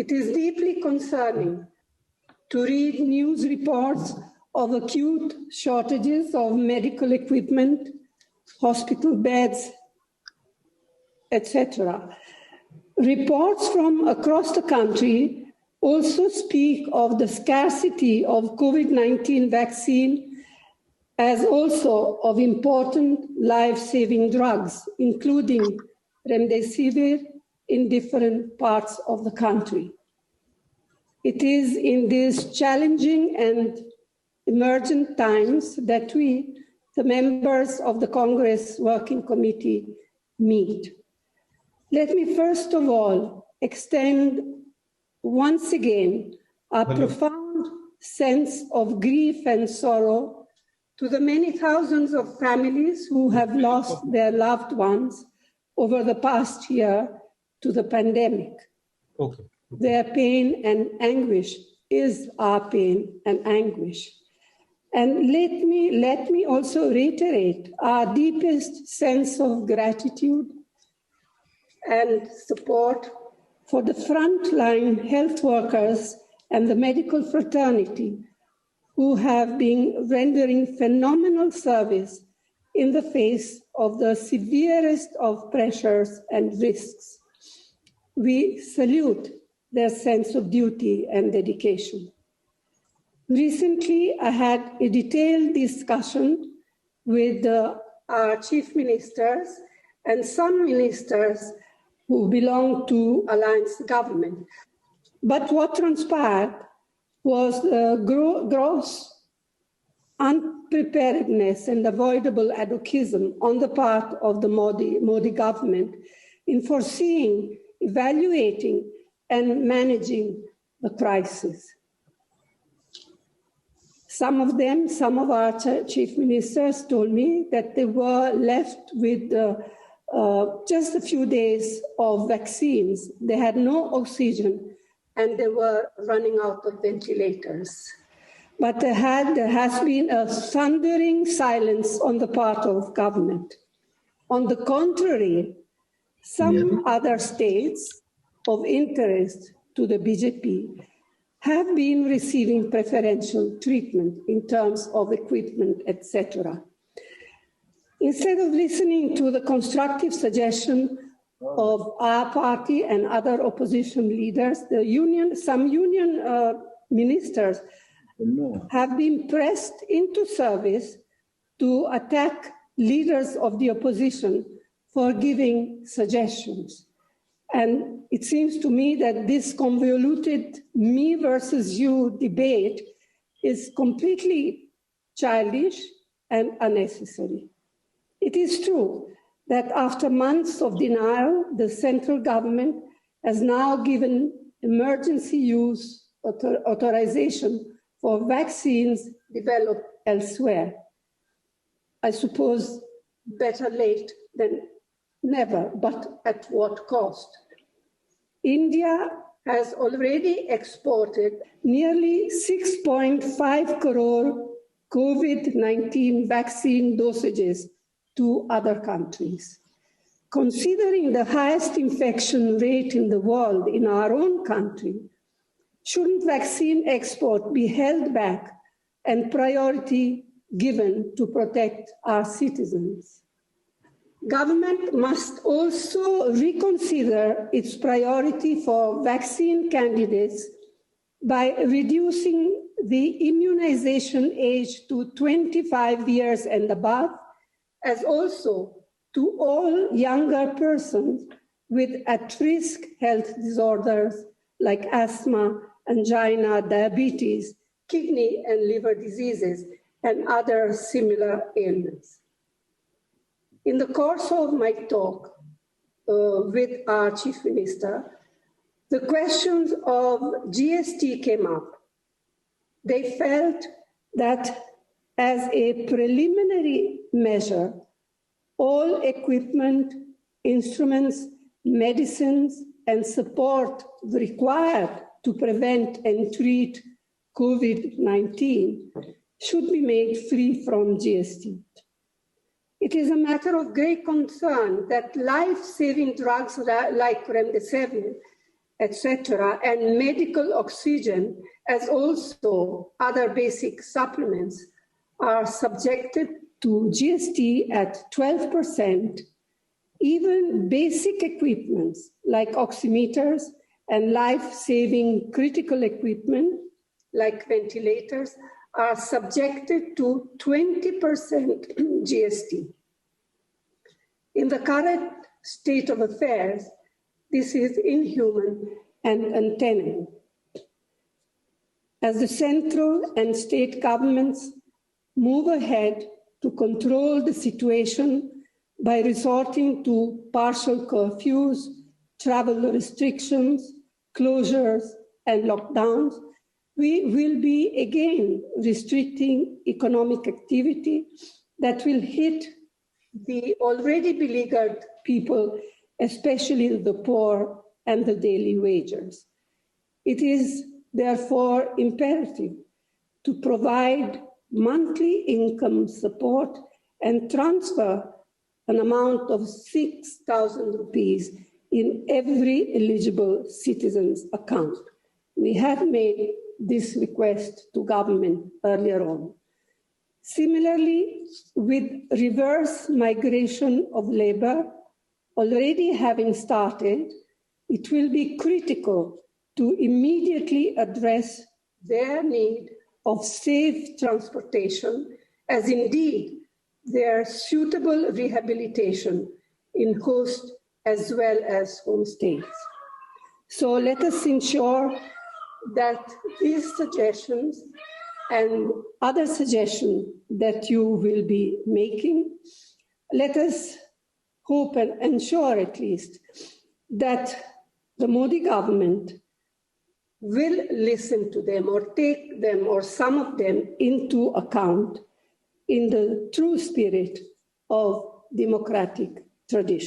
It is deeply concerning to read news reports of acute shortages of medical equipment, hospital beds, etc. Reports from across the country also speak of the scarcity of COVID-19 vaccine as also of important life-saving drugs, including remdesivir in different parts of the country. It is in these challenging and emergent times that we, the members of the Congress Working Committee, meet. Let me first of all extend once again a profound sense of grief and sorrow to the many thousands of families who have lost their loved ones over the past year to the pandemic. Okay. Their pain and anguish is our pain and anguish. And let me also reiterate our deepest sense of gratitude and support for the frontline health workers and the medical fraternity who have been rendering phenomenal service in the face of the severest of pressures and risks. We salute their sense of duty and dedication. Recently, I had a detailed discussion with our chief ministers and some ministers who belong to alliance government. But what transpired was gross unpreparedness and avoidable advocism on the part of the Modi government in foreseeing, evaluating, and managing the crisis. Some of our chief ministers told me that they were left with just a few days of vaccines. They had no oxygen and they were running out of ventilators. But there has been a thundering silence on the part of government. On the contrary, some other states of interest to the BJP have been receiving preferential treatment in terms of equipment, etc. Instead of listening to the constructive suggestion of our party and other opposition leaders, some union ministers have been pressed into service to attack leaders of the opposition for giving suggestions. And it seems to me that this convoluted me versus you debate is completely childish and unnecessary. It is true that after months of denial, the central government has now given emergency use authorization for vaccines developed elsewhere. I suppose better late than never, but at what cost? India has already exported nearly 6.5 crore COVID-19 vaccine dosages to other countries. Considering the highest infection rate in the world in our own country, shouldn't vaccine export be held back and priority given to protect our citizens? Government must also reconsider its priority for vaccine candidates by reducing the immunization age to 25 years and above, as also to all younger persons with at-risk health disorders like asthma, angina, diabetes, kidney and liver diseases, and other similar ailments. In the course of my talk with our chief minister, the questions of GST came up. They felt that as a preliminary measure, all equipment, instruments, medicines, and support required to prevent and treat COVID-19 should be made free from GST. It is a matter of great concern that life-saving drugs like remdesivir etc., and medical oxygen, as also other basic supplements, are subjected to GST at 12%. Even basic equipments like oximeters and life-saving critical equipment like ventilators are subjected to 20% GST. In the current state of affairs, this is inhuman and untenable. As the central and state governments move ahead to control the situation by resorting to partial curfews, travel restrictions, closures, and lockdowns, we will be again restricting economic activity that will hit the already beleaguered people, especially the poor and the daily wagers. It is therefore imperative to provide monthly income support and transfer an amount of 6,000 rupees in every eligible citizen's account. We have made this request to government earlier on. Similarly, with reverse migration of labor already having started, it will be critical to immediately address their need of safe transportation, as indeed their suitable rehabilitation in host as well as home states. So let us ensure that these suggestions and other suggestions that you will be making, let us hope and ensure at least that the Modi government will listen to them or take them or some of them into account in the true spirit of democratic tradition.